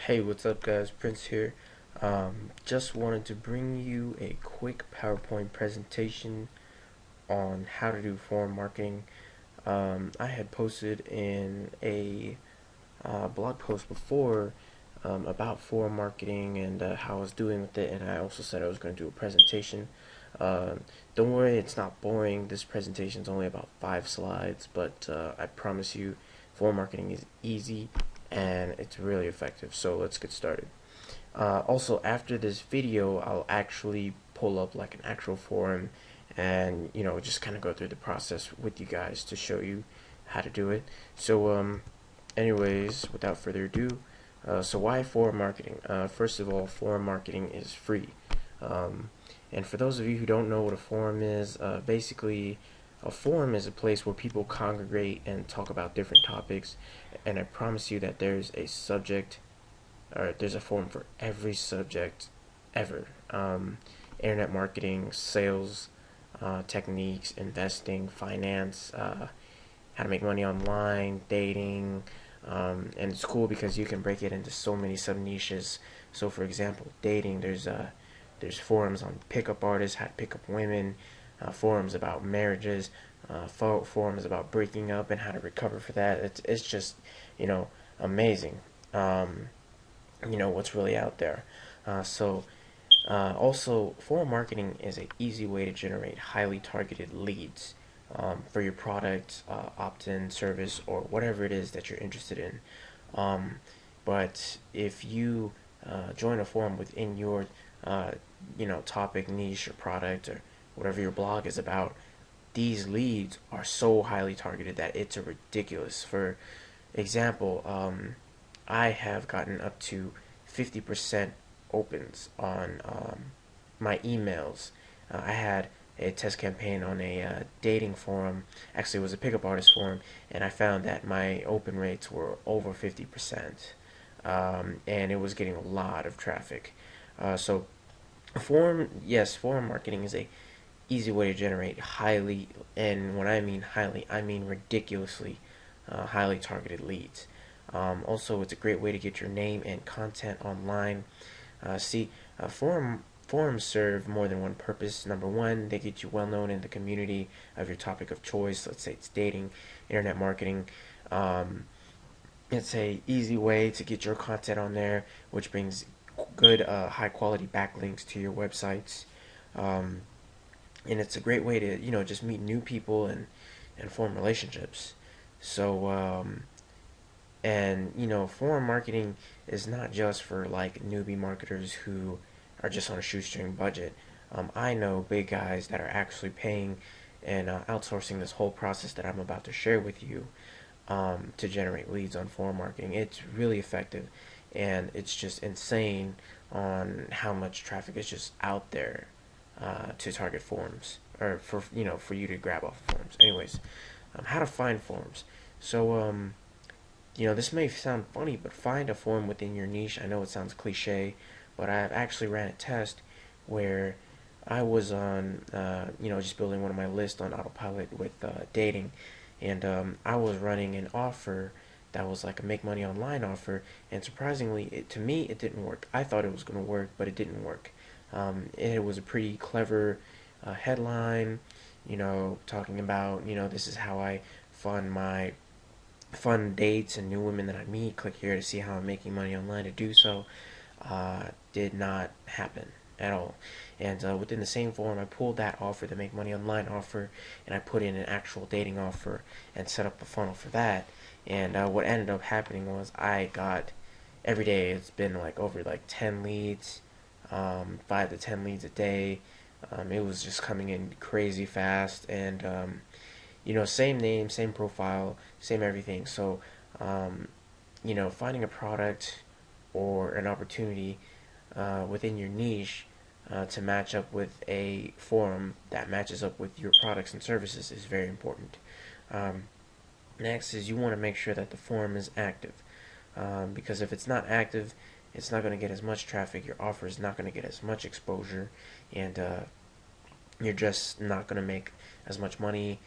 Hey, what's up, guys? Prince here. Just wanted to bring you a quick PowerPoint presentation on how to do forum marketing. I had posted in a blog post before about forum marketing and how I was doing with it, and I also said I was going to do a presentation. Don't worry, it's not boring. This presentation is only about 5 slides, but I promise you, forum marketing is easy and it's really effective. So let's get started. Also, after this video, I'll actually pull up like an actual forum and just kind of go through the process with you guys to show you how to do it. So anyways, without further ado, so why forum marketing? First of all, forum marketing is free. And for those of you who don't know what a forum is, basically a forum is a place where people congregate and talk about different topics, and I promise you that there's a subject, or there's a forum for every subject ever. Internet marketing, sales techniques, investing, finance, how to make money online, dating, and it's cool because you can break it into so many sub niches. So for example, dating, there's forums on pickup artists, how to pick up women, forums about marriages, forums about breaking up and how to recover for that. It's just amazing. What's really out there. Also, forum marketing is an easy way to generate highly targeted leads for your product, opt-in service, or whatever it is that you're interested in. But if you join a forum within your topic, niche, or product, or whatever your blog is about, these leads are so highly targeted that it's ridiculous. For example, I have gotten up to 50% opens on my emails. I had a test campaign on a dating forum. Actually, it was a pickup artist forum, and I found that my open rates were over 50%, and it was getting a lot of traffic. So, forum marketing is a easy way to generate highly, and when I mean highly, I mean ridiculously highly targeted leads. Also, it's a great way to get your name and content online. Forums serve more than one purpose. Number one, they get you well known in the community of your topic of choice. Let's say it's dating, internet marketing. It's a easy way to get your content on there, which brings good, high quality backlinks to your websites. And it's a great way to just meet new people and form relationships. So and forum marketing is not just for like newbie marketers who are just on a shoestring budget. I know big guys that are actually paying and outsourcing this whole process that I'm about to share with you to generate leads on forum marketing. It's really effective, and it's just insane on how much traffic is just out there to target forums, or for you to grab off of forums. Anyways, how to find forums. So this may sound funny, but find a forum within your niche. I know it sounds cliche, but I've actually ran a test where I was on, just building one of my lists on autopilot with dating, and I was running an offer that was like a make money online offer, and surprisingly, to me, it didn't work. I thought it was going to work, but it didn't work. It was a pretty clever headline, talking about, this is how I fund my fun dates and new women that I meet. Click here to see how I'm making money online to do so. Did not happen at all. And within the same forum, I pulled that offer, the make money online offer, and I put in an actual dating offer and set up a funnel for that. And what ended up happening was I got, every day it's been like over like 10 leads, 5 to 10 leads a day. It was just coming in crazy fast, and same name, same profile, same everything. So, finding a product or an opportunity within your niche to match up with a forum that matches up with your products and services is very important. Next is you want to make sure that the forum is active, because if it's not active, it's not going to get as much traffic, your offer is not going to get as much exposure, and you're just not going to make as much money,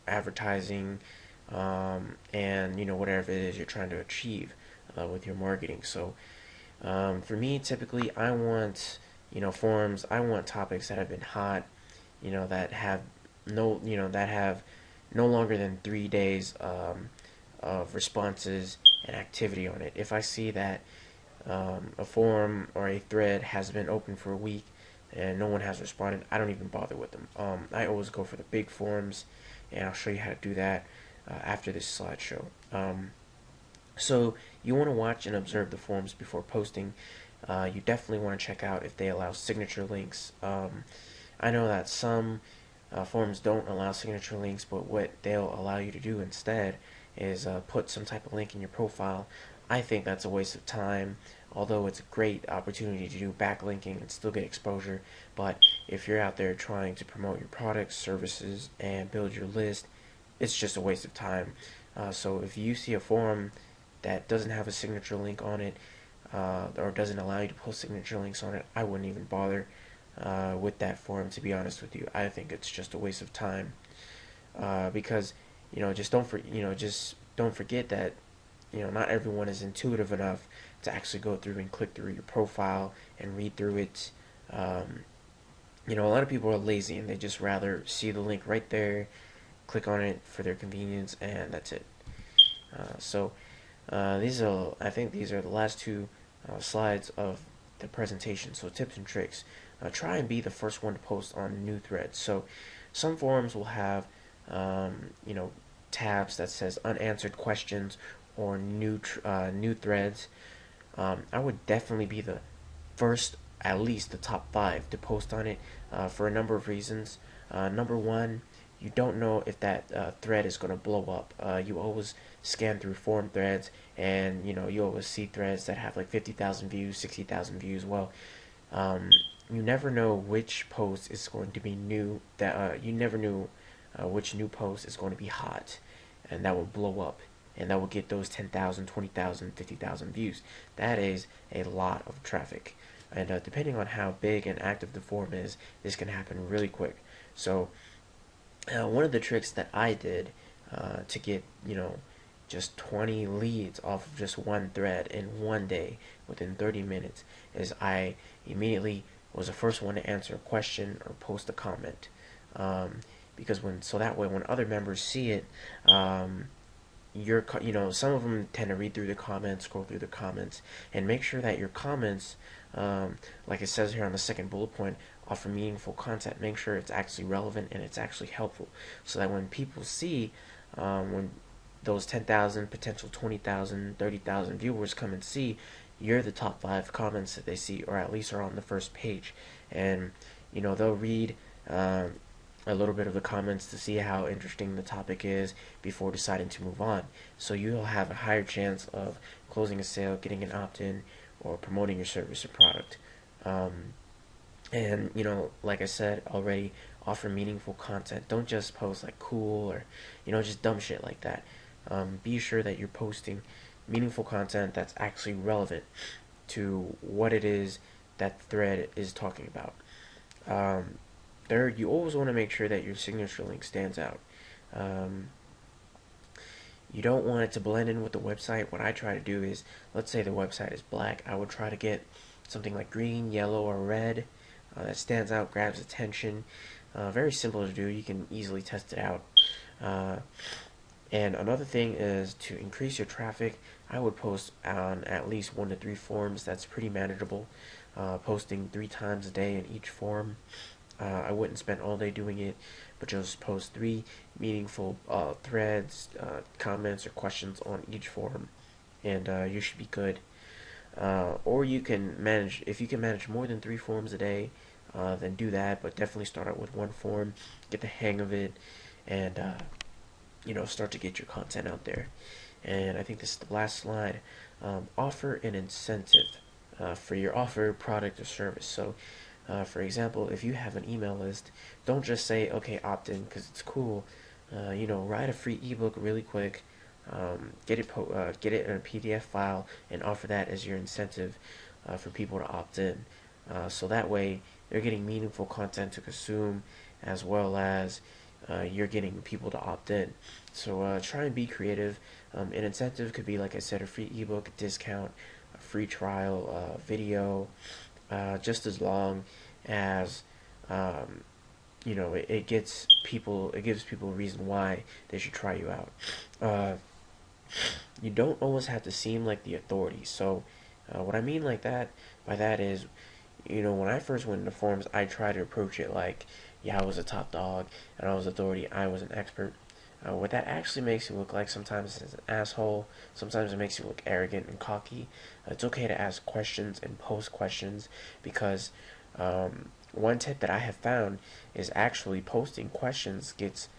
advertising, and whatever it is you're trying to achieve. with your marketing. So for me, typically, I want forums. I want topics that have been hot, that have that have no longer than 3 days of responses and activity on it. If I see that a forum or a thread has been open for a week and no one has responded, I don't even bother with them. I always go for the big forums, and I'll show you how to do that after this slideshow. So you want to watch and observe the forums before posting. You definitely want to check out if they allow signature links. I know that some forums don't allow signature links, but what they'll allow you to do instead is put some type of link in your profile. I think that's a waste of time, although it's a great opportunity to do backlinking and still get exposure. But if you're out there trying to promote your products, services, and build your list, it's just a waste of time. So if you see a forum that doesn't have a signature link on it, or doesn't allow you to post signature links on it, I wouldn't even bother with that forum, to be honest with you. I think it's just a waste of time, because just don't forget that not everyone is intuitive enough to actually go through and click through your profile and read through it. A lot of people are lazy and they just rather see the link right there, click on it for their convenience, and that's it. I think these are the last two slides of the presentation. So tips and tricks. Try and be the first one to post on new threads. So some forums will have tabs that says unanswered questions or new threads. I would definitely be the first, at least the top 5 to post on it for a number of reasons. Number one, you don't know if that thread is going to blow up. You always scan through forum threads, and you always see threads that have like 50,000 views, 60,000 views. Well, you never know which post is going to be new. You never knew which new post is going to be hot, and that will blow up, and that will get those 10,000, 20,000, 50,000 views. That is a lot of traffic, and depending on how big and active the forum is, this can happen really quick. So one of the tricks that I did to get just 20 leads off of just one thread in one day within 30 minutes is I immediately was the first one to answer a question or post a comment, because that way when other members see it, some of them tend to read through the comments, scroll through the comments, and make sure that your comments, like it says here on the second bullet point, offer meaningful content. Make sure it's actually relevant and it's actually helpful, so that when people see, when those 10,000, potential 20,000, 30,000 viewers come and see, you're the top 5 comments that they see, or at least are on the first page. And they'll read a little bit of the comments to see how interesting the topic is before deciding to move on. So you'll have a higher chance of closing a sale, getting an opt-in, or promoting your service or product. And like I said already, offer meaningful content. Don't just post like cool or just dumb shit like that. Be sure that you're posting meaningful content that's actually relevant to what it is that the thread is talking about. Third, you always want to make sure that your signature link stands out. You don't want it to blend in with the website. What I try to do is, let's say the website is black, I would try to get something like green, yellow, or red that stands out, grabs attention. Very simple to do. You can easily test it out. And another thing is to increase your traffic. I would post on at least 1 to 3 forums. That's pretty manageable. Posting 3 times a day in each forum. I wouldn't spend all day doing it, but just post 3 meaningful threads, comments, or questions on each forum, and you should be good. Or you can manage, if you can manage more than 3 forums a day, then do that, but definitely start out with 1 forum, get the hang of it, and start to get your content out there. And I think this is the last slide. Offer an incentive for your offer, product, or service. So for example, if you have an email list, don't just say, okay, opt in because it's cool. Write a free ebook really quick, get it in a PDF file, and offer that as your incentive for people to opt in. So that way they're getting meaningful content to consume, as well as you're getting people to opt in. So try and be creative. An incentive could be, like I said, a free ebook, a discount, a free trial, video, just as long as it gets people, it gives people a reason why they should try you out. Uh, you don't always have to seem like the authority. So, what I mean like that by that is, when I first went into forums, I tried to approach it like, yeah, I was a top dog and I was authority. I was an expert. What that actually makes you look like sometimes is an asshole. Sometimes it makes you look arrogant and cocky. It's okay to ask questions and post questions because one tip that I have found is actually posting questions gets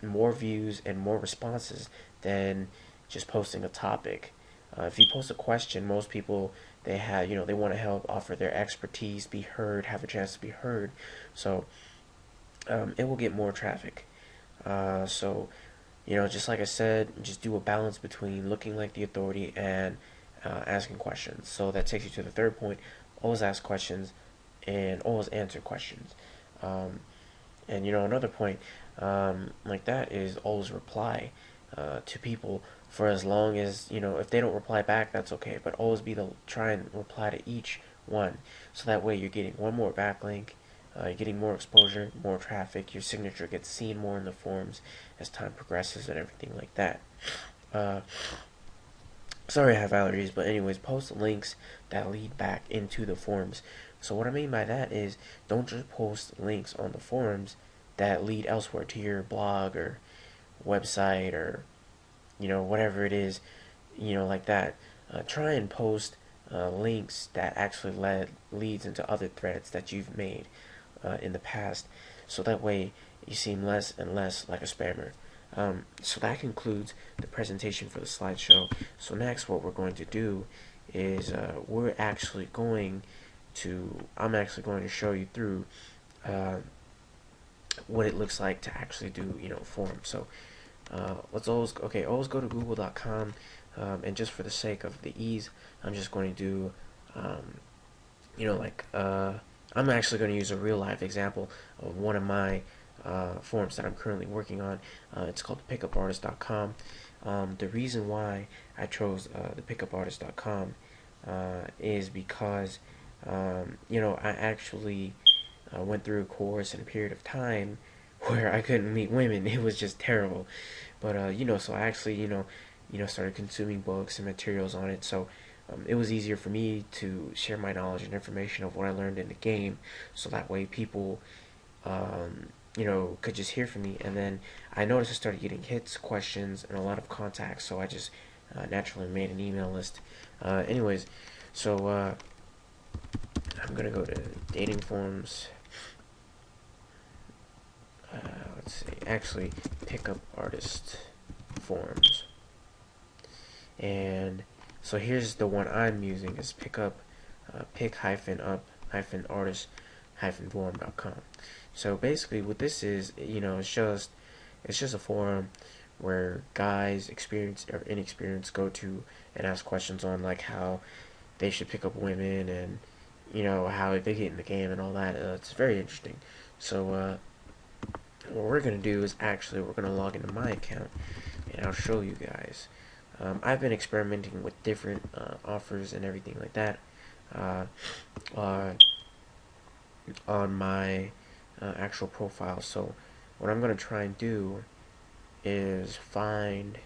more views and more responses than just posting a topic. If you post a question, most people they want to help, offer their expertise, be heard, have a chance to be heard. So it will get more traffic. So just like I said, just do a balance between looking like the authority and asking questions. So that takes you to the third point: always ask questions and always answer questions. Um, and another point like that is always reply to people for as long as if they don't reply back, that's okay. But always try and reply to each one, so that way you're getting one more backlink, you're getting more exposure, more traffic. Your signature gets seen more in the forums as time progresses and everything like that. Uh, Sorry, I have allergies, but anyways, post links that lead back into the forums. So what I mean by that is, don't just post links on the forums that lead elsewhere to your blog or website or whatever it is, like that. Try and post links that actually leads into other threads that you've made in the past, so that way you seem less and less like a spammer. So that concludes the presentation for the slideshow. So next, what we're going to do is I'm actually going to show you through what it looks like to actually do forums. So always go to google.com, and just for the sake of the ease, I'm just going to do I'm actually going to use a real life example of one of my forums that I'm currently working on. It's called pickupartist.com. The reason why I chose the pickupartist.com is because I actually went through a course in a period of time where I couldn't meet women. It was just terrible. But so I actually started consuming books and materials on it. So it was easier for me to share my knowledge and information of what I learned in the game, so that way people could just hear from me. And then I noticed I started getting hits, questions, and a lot of contacts, so I just naturally made an email list. Anyways, so I'm gonna go to dating forums. Let's see, actually, pickup artist forums. And so here's the one I'm using, is pick-up-artist-forum.com. So basically what this is, it's just a forum where guys, experienced or inexperienced, go to and ask questions on like how they should pick up women, and how they get in the game and all that. It's very interesting. So what we're gonna do is we're gonna log into my account, and I'll show you guys. I've been experimenting with different offers and everything like that uh, on my actual profile. So what I'm going to try and do is find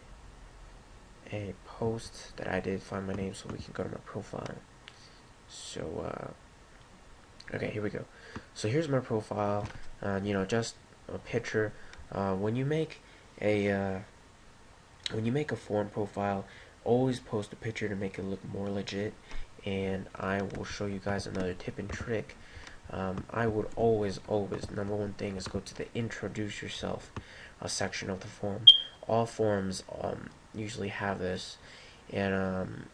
a post that I did, find my name so we can go to my profile. So okay, here we go. So here's my profile. Just a picture. When you make a forum profile, always post a picture to make it look more legit. And I will show you guys another tip and trick. I would always, number one thing is go to the introduce yourself section of the forum. All forums usually have this, and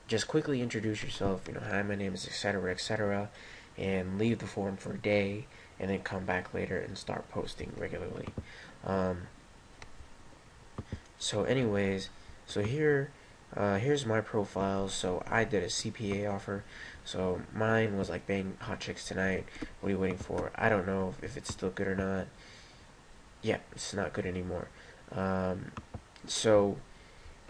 just quickly introduce yourself. Hi, my name is etc. etc. And leave the forum for a day, and then come back later and start posting regularly. So anyways, here's my profile. So I did a CPA offer. So mine was like bang hot chicks tonight. What are you waiting for? I don't know if it's still good or not. yeah, it's not good anymore. Um, so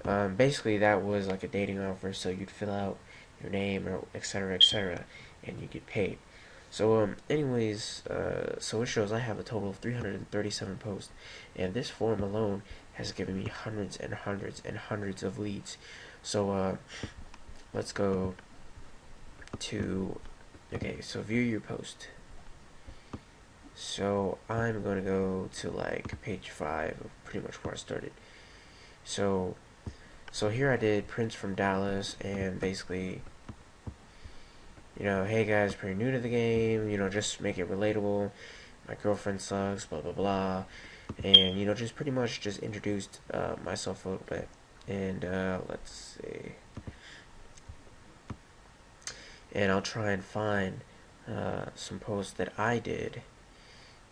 basically, that was like a dating offer. So you'd fill out your name or etc., and you get paid. So anyways, so it shows I have a total of 337 posts, and this forum alone has given me hundreds and hundreds and hundreds of leads. So let's go to, okay, so view your post. So I'm going to go to like page 5 of pretty much where I started. So here I did Prince from Dallas, and basically, hey guys, pretty new to the game, just make it relatable. My girlfriend sucks, blah blah blah, and just pretty much just introduced myself a little bit. And let's see, and I'll try and find some posts that I did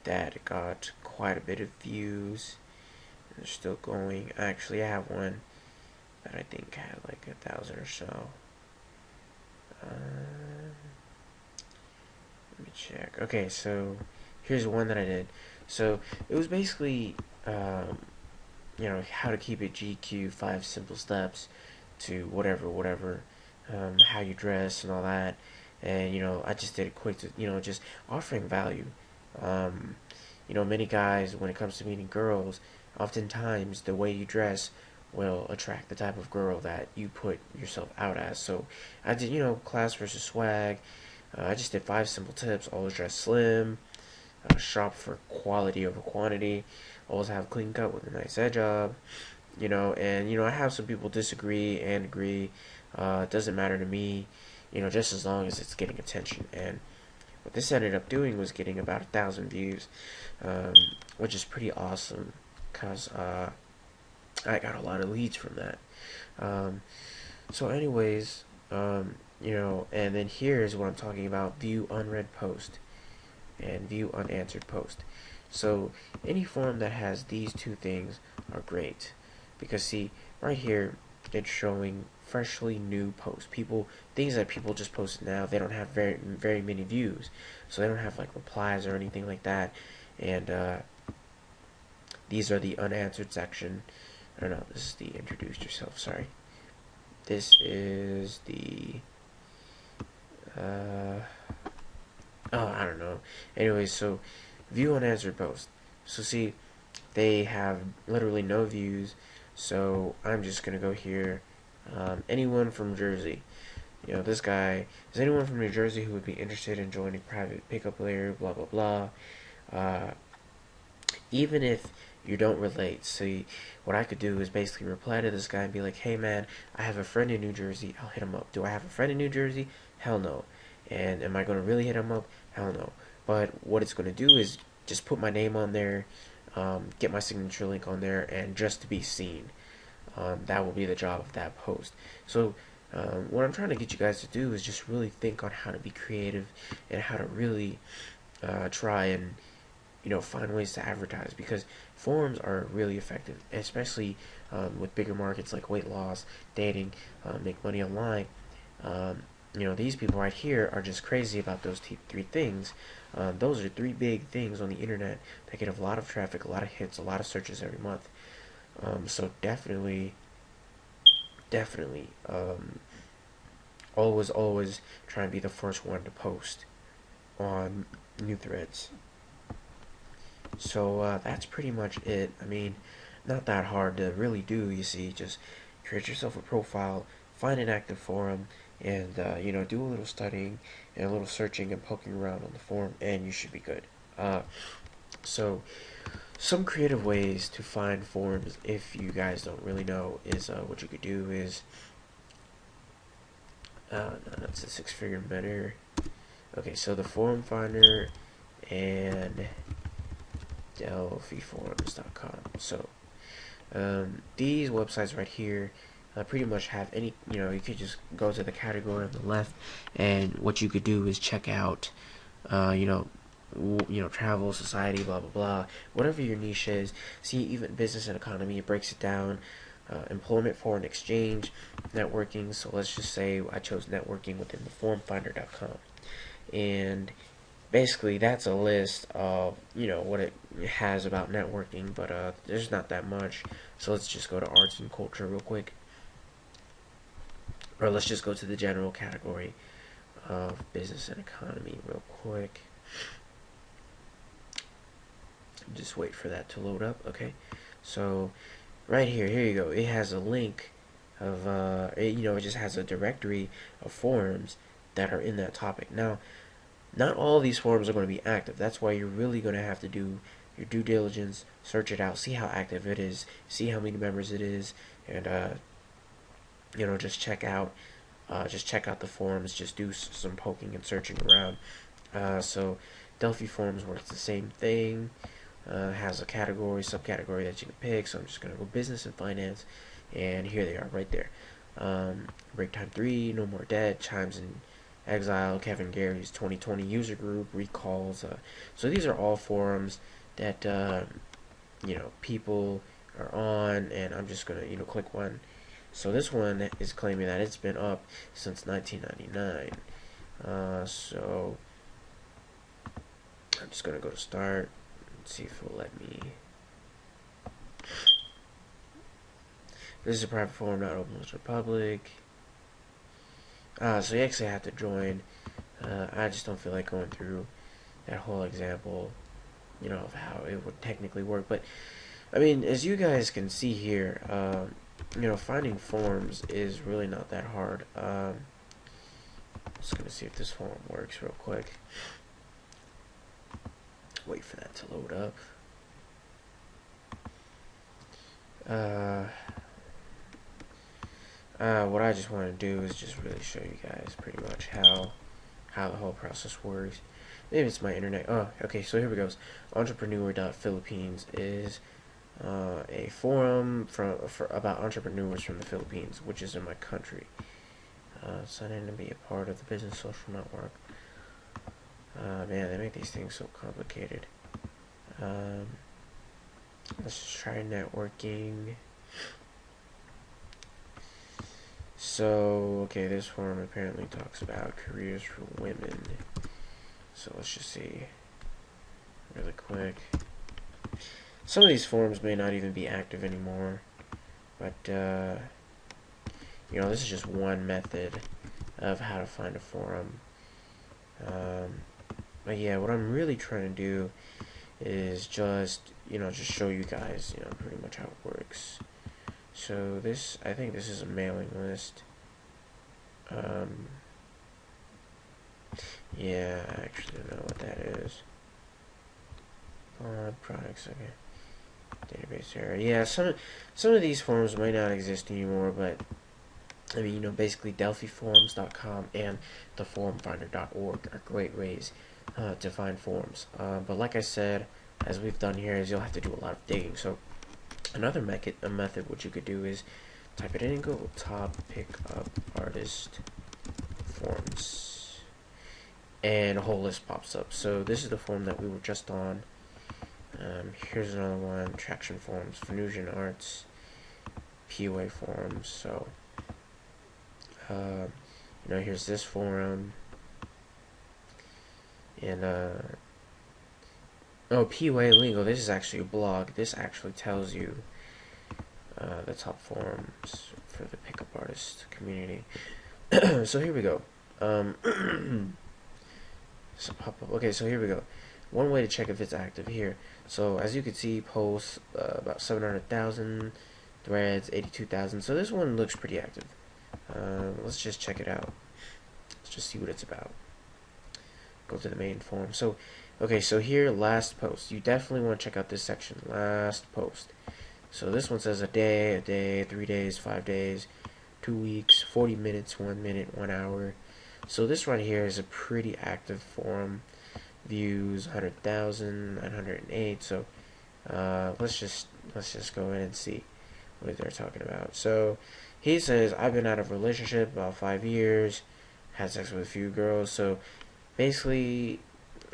that got quite a bit of views. They're still going. Actually, I have one that I think had like 1,000 or so. Let me check. Okay, so here's one that I did. So it was basically, how to keep it GQ, 5 simple steps to whatever, how you dress and all that. And, I just did it quick to, just offering value. Um, many guys, when it comes to meeting girls, oftentimes the way you dress will attract the type of girl that you put yourself out as. So I did, class versus swag. I just did 5 simple tips. Always dress slim. Shop for quality over quantity. Always have a clean cut with a nice edge up. And I have some people disagree and agree. It doesn't matter to me. Just as long as it's getting attention. And what this ended up doing was getting about 1,000 views, which is pretty awesome because I got a lot of leads from that. So anyways, and then here's what I'm talking about: view unread post and view unanswered post. So any form that has these two things are great, because see right here it's showing freshly new posts, things that people just posted now. They don't have very many views, so they don't have like replies or anything like that. And these are the unanswered section. I don't know, this is the introduce yourself, sorry. This is the I don't know. Anyways, so view unanswered post. So see, they have literally no views. So I'm just gonna go here. Anyone from Jersey? This guy. Is anyone from New Jersey who would be interested in joining private pickup layer? Blah blah blah. Even if you don't relate, see, what I could do is basically reply to this guy and be like, hey man, I have a friend in New Jersey. I'll hit him up. Do I have a friend in New Jersey? Hell no. And am I going to really hit him up? Hell no. But what it's going to do is just put my name on there, get my signature link on there, and just to be seen. That will be the job of that post. So what I'm trying to get you guys to do is just really think on how to be creative and how to really try and find ways to advertise, because forums are really effective, especially with bigger markets like weight loss, dating, make money online. These people right here are just crazy about those three things. Those are 3 big things on the internet that get a lot of traffic, a lot of hits, a lot of searches every month. So definitely, always try and be the first one to post on new threads. So that's pretty much it. I mean, not that hard to really do. You see, just create yourself a profile, find an active forum, and do a little studying and a little searching and poking around on the forum, and you should be good. So some creative ways to find forums, if you guys don't really know, is what you could do is no, that's a 6-figure better. Okay, so the forum finder and delphiforums.com. So these websites right here pretty much have any, you could just go to the category on the left, and what you could do is check out travel, society, blah blah blah, whatever your niche is. See, even business and economy, it breaks it down. Employment, foreign exchange, networking. So let's just say I chose networking within the formfinder.com, and basically that's a list of, you know, what it has about networking, but there's not that much. So let's just go to arts and culture real quick, or let's just go to the general category of business and economy real quick. Just wait for that to load up. Okay, so right here you go, it has a link of it just has a directory of forums that are in that topic. Now, not all these forums are going to be active. That's why you're really going to have to do your due diligence, search it out, see how active it is, see how many members it is, and just check out the forums. Just do some poking and searching around. So Delphi forums works the same thing. Has a category, subcategory that you can pick. So I'm just gonna go business and finance, and here they are right there. Break Time 3, No More Debt, Chimes in Exile, Kevin Gary's 2020 user group, recalls. So these are all forums that people are on, and I'm just gonna click one. So this one is claiming that it's been up since 1999. So I'm just gonna go to start and see if it'll let me. This is a private forum, not open to the public. So you actually have to join. I just don't feel like going through that whole example, of how it would technically work. But I mean, as you guys can see here, finding forums is really not that hard. Just gonna see if this forum works real quick. Wait for that to load up. What I just want to do is just really show you guys pretty much how the whole process works. Maybe it's my internet. Oh, okay, so here we go. Entrepreneur.Philippines is a forum about entrepreneurs from the Philippines, which is in my country. So I need to be a part of the business social network. Man, they make these things so complicated. Let's just try networking. So, okay, this forum apparently talks about careers for women. So let's just see really quick. Some of these forums may not even be active anymore, but this is just one method of how to find a forum. But yeah, what I'm really trying to do is just show you guys pretty much how it works. So I think this is a mailing list. Yeah, I actually don't know what that is. Products, okay. Database error. Yeah, some of these forums might not exist anymore, but I mean, basically DelphiForums.com and theforumfinder.org are great ways to find forums. But like I said, as we've done here, is you'll have to do a lot of digging. So another method what you could do is type it in and Google top pickup artist forums, and a whole list pops up. So this is the forum that we were just on. Here's another one: Traction Forums, Fusion Arts, POA forums. So here's this forum, and POA Legal. This is actually a blog. This actually tells you the top forums for the pickup artist community. So here we go. Okay, so here we go. One way to check if it's active here. So as you can see, posts about 700,000, threads 82,000. So this one looks pretty active. Let's just check it out. Let's just see what it's about. Go to the main forum. So, okay, so here, last post. You definitely want to check out this section, last post. So this one says a day, 3 days, 5 days, 2 weeks, 40 minutes, 1 minute, 1 hour. So this right here is a pretty active forum. Views 100,000, 908. So let's just go in and see what they're talking about. So he says, I've been out of a relationship about 5 years, had sex with a few girls. So basically,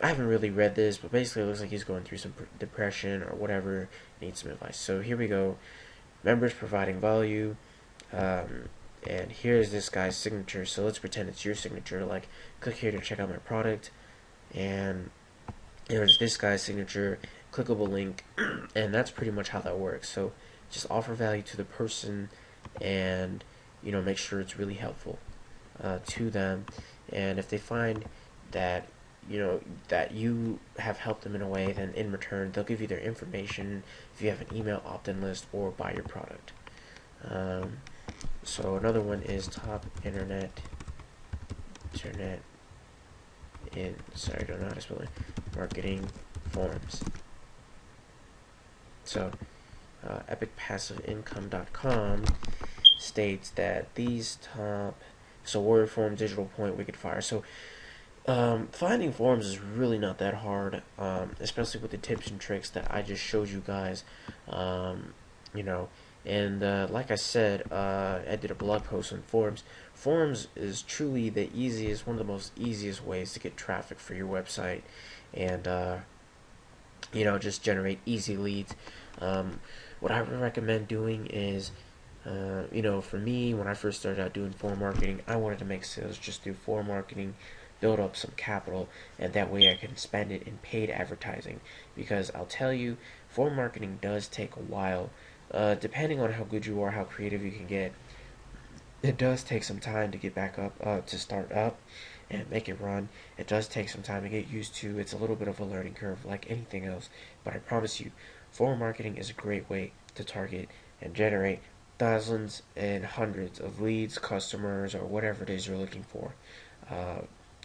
I haven't really read this, but basically it looks like he's going through some depression or whatever, needs some advice. So here we go. Members providing value. And here's this guy's signature. So let's pretend it's your signature. Like, click here to check out my product. and there's this guy's signature, clickable link, and that's pretty much how that works. So just offer value to the person, and make sure it's really helpful to them. And if they find that that you have helped them in a way, then in return they'll give you their information if you have an email opt-in list or buy your product. So another one is top internet in sorry, I don't know how to spell it, marketing forums. So epicpassiveincome.com states that these top, so Warrior Forum, Digital Point, Wicked Fire. So finding forums is really not that hard, especially with the tips and tricks that I just showed you guys. You know, and like I said, I did a blog post on forums. Forums is truly the easiest, one of the most easiest ways to get traffic for your website, and just generate easy leads. What I would recommend doing is, for me, when I first started out doing forum marketing, I wanted to make sales just through forum marketing, build up some capital, and that way I can spend it in paid advertising. Because I'll tell you, forum marketing does take a while. Depending on how good you are, how creative you can get, it does take some time to get back up, to start up and make it run. It does take some time to get used to. It's a little bit of a learning curve like anything else, but I promise you, forum marketing is a great way to target and generate thousands and hundreds of leads, customers, or whatever it is you're looking for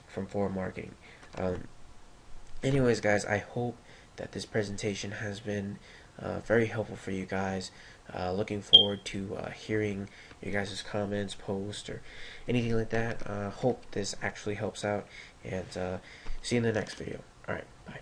from forum marketing. Um, Anyways, guys, I hope that this presentation has been very helpful for you guys. Looking forward to hearing your guys' comments, posts, or anything like that. Hope this actually helps out, and see you in the next video. Alright, bye.